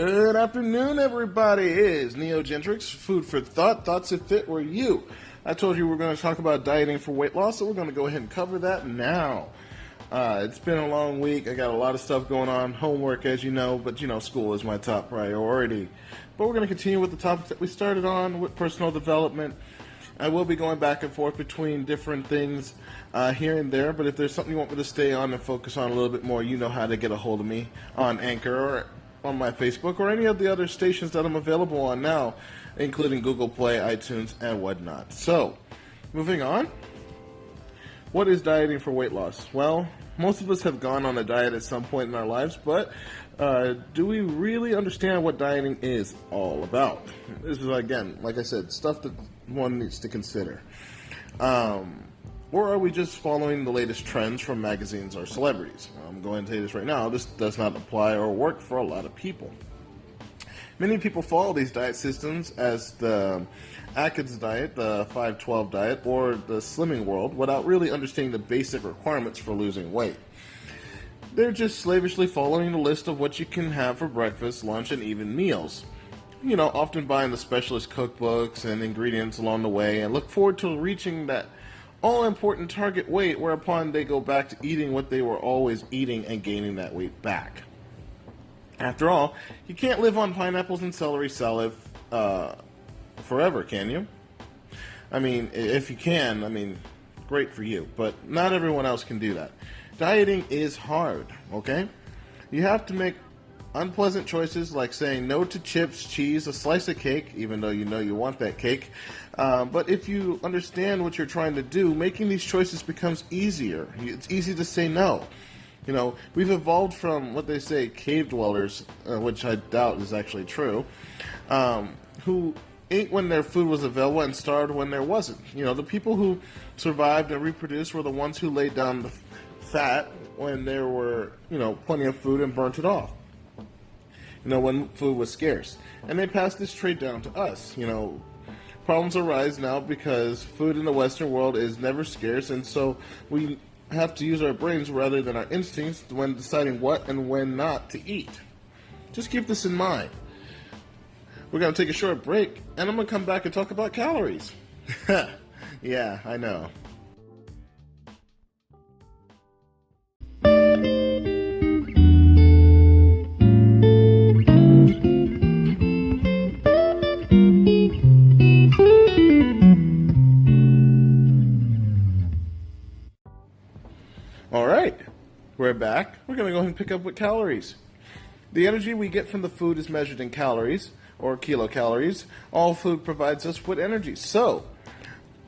Good afternoon, everybody. It is Gentrics, food for thought, thoughts that fit were you. I told you we're going to talk about dieting for weight loss, so we're going to go ahead and cover that now. It's been a long week. I got a lot of stuff going on, homework, as you know, but school is my top priority. But we're going to continue with the topics that we started on with personal development. I will be going back and forth between different things here and there, but if there's something you want me to stay on and focus on a little bit more, you know how to get a hold of me on Anchor or on my Facebook or any of the other stations that I'm available on now, including Google Play, iTunes, and whatnot. So, moving on. What is dieting for weight loss? Well, most of us have gone on a diet at some point in our lives, but do we really understand what dieting is all about? This is, again, like I said, stuff that one needs to consider. Or are we just following the latest trends from magazines or celebrities? I'm going to tell you this right now. This does not apply or work for a lot of people. Many people follow these diet systems as the Atkins diet, the 5-12 diet, or the Slimming World without really understanding the basic requirements for losing weight. They're just slavishly following the list of what you can have for breakfast, lunch, and even meals. Often buying the specialist cookbooks and ingredients along the way and look forward to reaching that all-important target weight, whereupon they go back to eating what they were always eating and gaining that weight back. After all, you can't live on pineapples and celery salad forever, can you? I mean, if you can, great for you, but not everyone else can do that. Dieting is hard, okay? You have to make unpleasant choices like saying no to chips, cheese, a slice of cake, even though you know you want that cake. But if you understand what you're trying to do, making these choices becomes easier. It's easy to say no. We've evolved from what they say cave dwellers, which I doubt is actually true, who ate when their food was available and starved when there wasn't. The people who survived and reproduced were the ones who laid down the fat when there were, plenty of food and burnt it off. When food was scarce. And they passed this trait down to us. Problems arise now because food in the Western world is never scarce, and so we have to use our brains rather than our instincts when deciding what and when not to eat. Just keep this in mind. We're going to take a short break, and I'm going to come back and talk about calories. Yeah, I know. Alright, we're back. We're going to go ahead and pick up with calories. The energy we get from the food is measured in calories, or kilocalories. All food provides us with energy. So,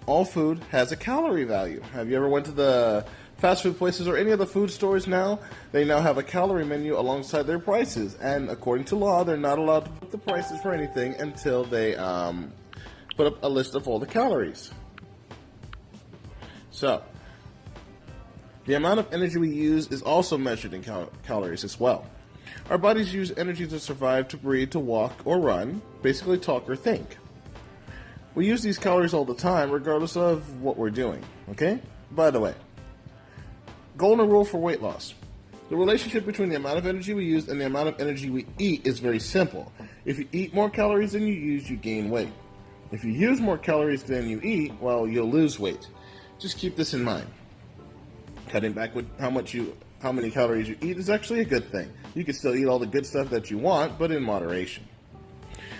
all food has a calorie value. Have you ever went to the fast food places or any of the food stores now? They now have a calorie menu alongside their prices. And according to law, they're not allowed to put the prices for anything until they put up a list of all the calories. So, the amount of energy we use is also measured in calories as well. Our bodies use energy to survive, to breathe, to walk or run, basically talk or think. We use these calories all the time, regardless of what we're doing, okay? By the way, golden rule for weight loss. The relationship between the amount of energy we use and the amount of energy we eat is very simple. If you eat more calories than you use, you gain weight. If you use more calories than you eat, well, you'll lose weight. Just keep this in mind. Cutting back with how many calories you eat is actually a good thing. You can still eat all the good stuff that you want, but in moderation.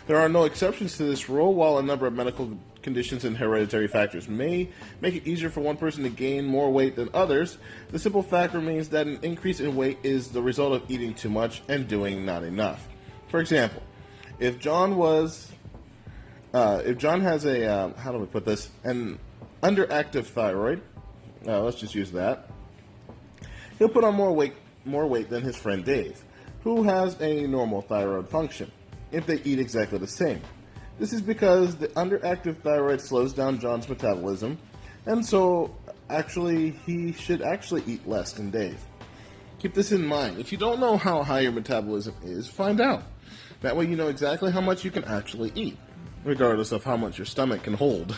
There are no exceptions to this rule. While a number of medical conditions and hereditary factors may make it easier for one person to gain more weight than others, the simple fact remains that an increase in weight is the result of eating too much and doing not enough. For example, if John has a, how do we put this, an underactive thyroid, let's just use that, he'll put on more weight than his friend Dave, who has a normal thyroid function, if they eat exactly the same. This is because the underactive thyroid slows down John's metabolism, and so he should actually eat less than Dave. Keep this in mind. If you don't know how high your metabolism is, find out. That way you know exactly how much you can actually eat, regardless of how much your stomach can hold.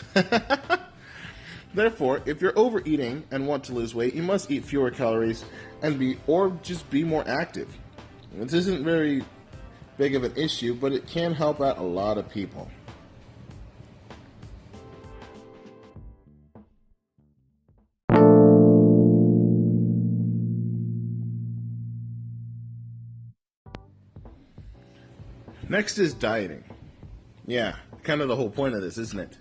Therefore, if you're overeating and want to lose weight, you must eat fewer calories and just be more active. This isn't very big of an issue, but it can help out a lot of people. Next is dieting. Yeah, kind of the whole point of this, isn't it?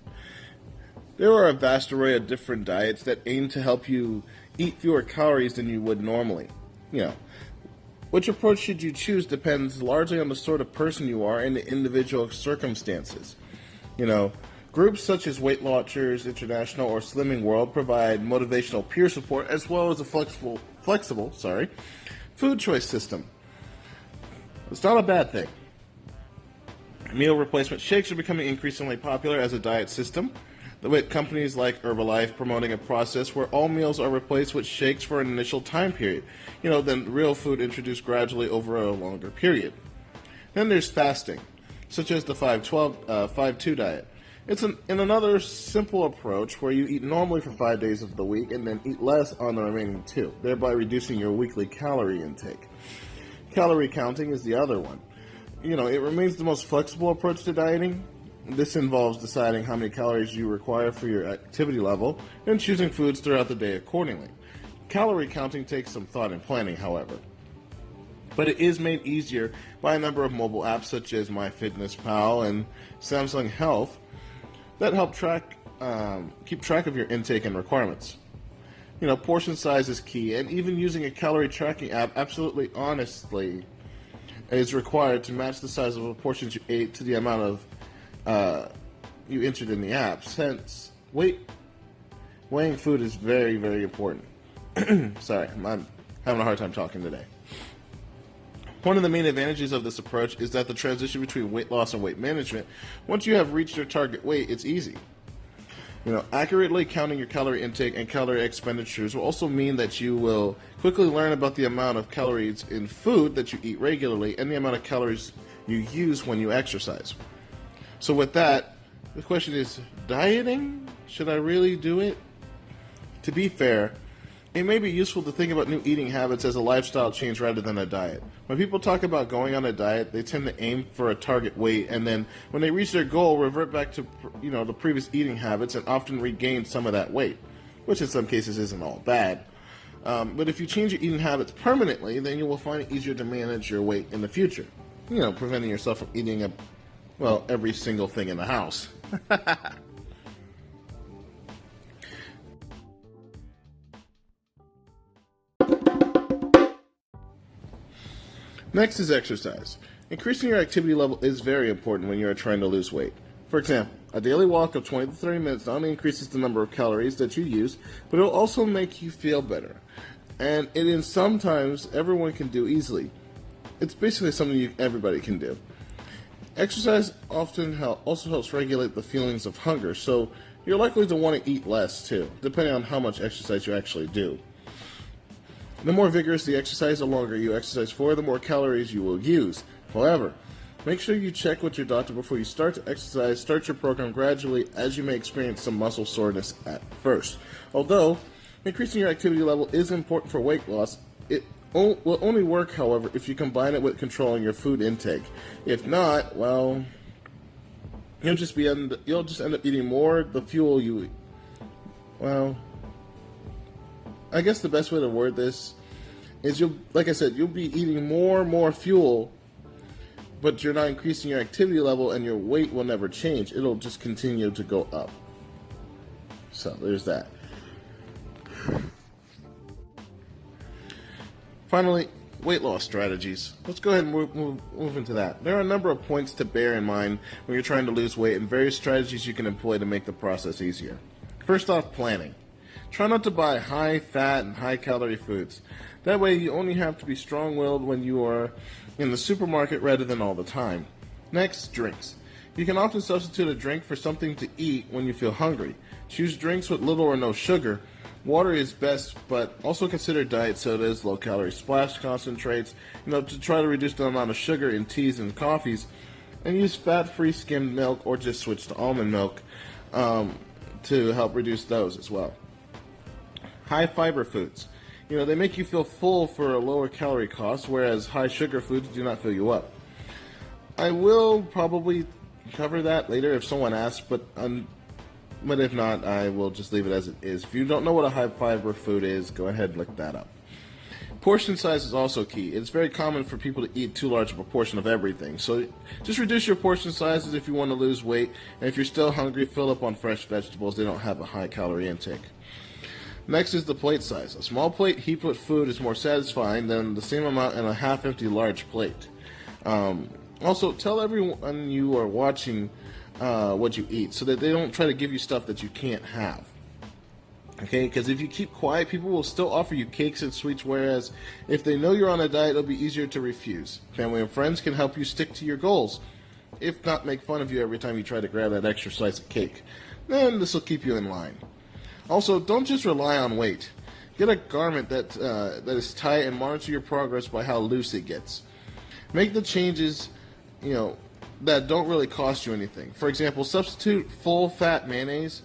There are a vast array of different diets that aim to help you eat fewer calories than you would normally. You know, which approach should you choose depends largely on the sort of person you are and the individual circumstances. You know, groups such as Weight Watchers International or Slimming World provide motivational peer support as well as a flexible food choice system. It's not a bad thing. Meal replacement shakes are becoming increasingly popular as a diet system, with companies like Herbalife promoting a process where all meals are replaced with shakes for an initial time period, then real food introduced gradually over a longer period. Then there's fasting, such as the 5-2 diet. It's another simple approach where you eat normally for 5 days of the week and then eat less on the remaining 2, thereby reducing your weekly calorie intake. Calorie counting is the other one. It remains the most flexible approach to dieting. This involves deciding how many calories you require for your activity level and choosing foods throughout the day accordingly. Calorie counting takes some thought and planning, however. But it is made easier by a number of mobile apps such as MyFitnessPal and Samsung Health that help keep track of your intake and requirements. Portion size is key, and even using a calorie tracking app absolutely honestly is required to match the size of the portions you ate to the amount of you entered in the app. Since weighing food is very, very important. Sorry, I'm having a hard time talking today. One of the main advantages of this approach is that the transition between weight loss and weight management, once you have reached your target weight, it's easy. Accurately counting your calorie intake and calorie expenditures will also mean that you will quickly learn about the amount of calories in food that you eat regularly and the amount of calories you use when you exercise. So with that, the question is, dieting? Should I really do it? To be fair, it may be useful to think about new eating habits as a lifestyle change rather than a diet. When people talk about going on a diet, they tend to aim for a target weight, and then when they reach their goal, revert back to the previous eating habits and often regain some of that weight, which in some cases isn't all bad. But if you change your eating habits permanently, then you will find it easier to manage your weight in the future. Preventing yourself from eating every single thing in the house. Next is exercise. Increasing your activity level is very important when you are trying to lose weight. For example, a daily walk of 20 to 30 minutes not only increases the number of calories that you use, but it will also make you feel better. And it is sometimes everyone can do easily. It's basically something everybody can do. Exercise often also helps regulate the feelings of hunger, so you're likely to want to eat less too, depending on how much exercise you actually do. The more vigorous the exercise, the longer you exercise for, the more calories you will use. However, make sure you check with your doctor before you start to exercise. Start your program gradually, as you may experience some muscle soreness at first. Although increasing your activity level is important for weight loss, it will only work, however, if you combine it with controlling your food intake. If not, you'll just end up eating more the fuel you eat. Well, I guess the best way to word this is you'll be eating more fuel, but you're not increasing your activity level, and your weight will never change. It'll just continue to go up. So there's that. Finally, weight loss strategies. Let's go ahead and move into that. There are a number of points to bear in mind when you're trying to lose weight, and various strategies you can employ to make the process easier. First off, planning. Try not to buy high-fat and high-calorie foods. That way you only have to be strong-willed when you are in the supermarket rather than all the time. Next, drinks. You can often substitute a drink for something to eat when you feel hungry. Choose drinks with little or no sugar. Water is best, but also consider diet sodas, low-calorie splash concentrates, to try to reduce the amount of sugar in teas and coffees. And use fat-free skimmed milk or just switch to almond milk to help reduce those as well. High fiber foods. They make you feel full for a lower calorie cost, whereas high sugar foods do not fill you up. I will probably cover that later if someone asks, but if not, I will just leave it as it is. If you don't know what a high fiber food is, go ahead and look that up. Portion size is also key. It's very common for people to eat too large of a portion of everything. So just reduce your portion sizes if you want to lose weight. And if you're still hungry, fill up on fresh vegetables. They don't have a high calorie intake. Next is the plate size. A small plate heaped with food is more satisfying than the same amount in a half-empty large plate. Also, tell everyone you are watching what you eat so that they don't try to give you stuff that you can't have. Okay, because if you keep quiet, people will still offer you cakes and sweets, whereas if they know you're on a diet, it'll be easier to refuse. Family and friends can help you stick to your goals, if not make fun of you every time you try to grab that extra slice of cake. Then this will keep you in line. Also, don't just rely on weight. Get a garment that is tight and monitor your progress by how loose it gets. Make the changes, that don't really cost you anything. For example, substitute full-fat mayonnaise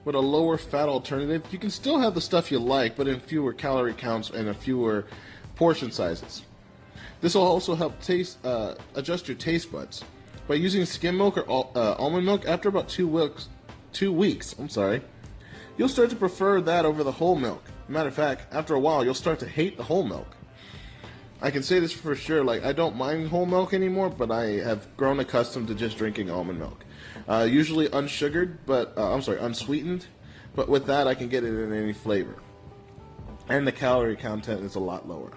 with a lower fat alternative. You can still have the stuff you like, but in fewer calorie counts and in fewer portion sizes. This will also help adjust your taste buds. By using skim milk or almond milk, after about 2 weeks, you'll start to prefer that over the whole milk. Matter of fact, after a while, you'll start to hate the whole milk. I can say this for sure, I don't mind whole milk anymore, but I have grown accustomed to just drinking almond milk. Usually unsweetened, but with that I can get it in any flavor. And the calorie content is a lot lower.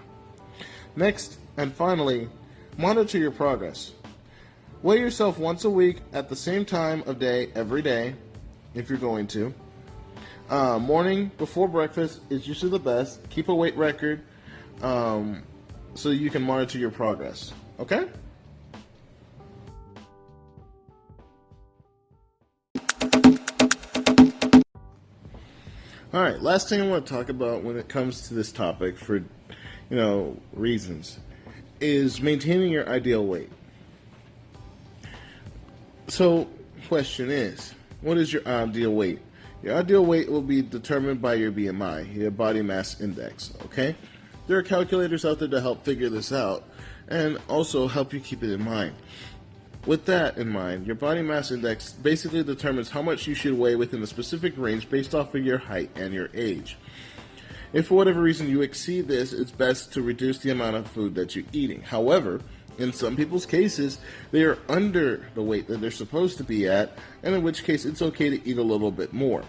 Next, and finally, monitor your progress. Weigh yourself once a week at the same time of day, every day, if you're going to. Morning before breakfast is usually the best. Keep a weight record so you can monitor your progress. Okay? Alright, last thing I want to talk about when it comes to this topic for, reasons, is maintaining your ideal weight. So, question is, what is your ideal weight? Your ideal weight will be determined by your BMI, your body mass index, okay? There are calculators out there to help figure this out and also help you keep it in mind. With that in mind, your body mass index basically determines how much you should weigh within a specific range based off of your height and your age. If for whatever reason you exceed this, it's best to reduce the amount of food that you're eating. However, in some people's cases, they are under the weight that they're supposed to be at, and in which case it's okay to eat a little bit more.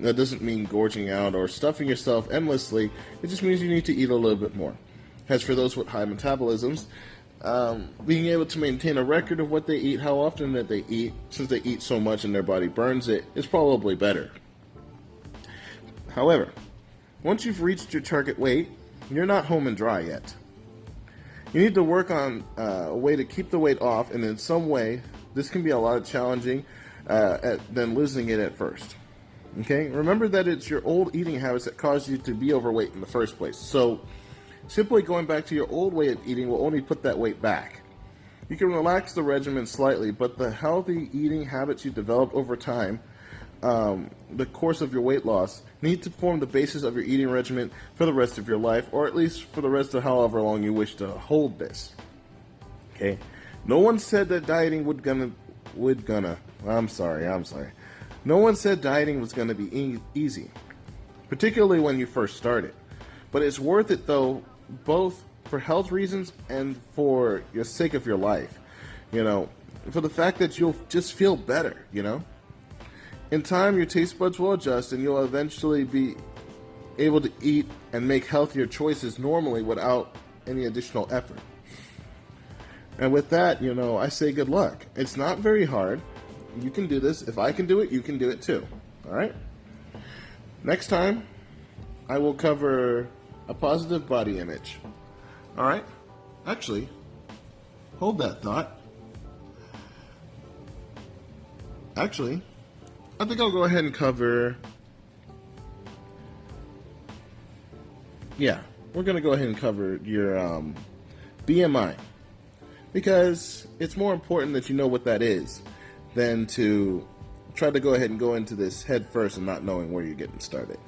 That doesn't mean gorging out or stuffing yourself endlessly, it just means you need to eat a little bit more. As for those with high metabolisms, being able to maintain a record of what they eat, how often that they eat, since they eat so much and their body burns it, is probably better. However, once you've reached your target weight, you're not home and dry yet. You need to work on a way to keep the weight off, and in some way, this can be a lot challenging than losing it at first. Okay? Remember that it's your old eating habits that caused you to be overweight in the first place. So, simply going back to your old way of eating will only put that weight back. You can relax the regimen slightly, but the healthy eating habits you developed over time, the course of your weight loss, need to form the basis of your eating regimen for the rest of your life, or at least for the rest of however long you wish to hold this. Okay? No one said that dieting No one said dieting was going to be easy, particularly when you first started. But it's worth it though, both for health reasons and for the sake of your life. For the fact that you'll just feel better, In time, your taste buds will adjust and you'll eventually be able to eat and make healthier choices normally without any additional effort. And with that, I say good luck. It's not very hard. You can do this. If I can do it, you can do it too. All right? Next time, I will cover a positive body image. All right? Actually, hold that thought. Actually, I think I'll go ahead and cover... Yeah, we're going to go ahead and cover your BMI. Because it's more important that you know what that is than to try to go ahead and go into this head first and not knowing where you're getting started.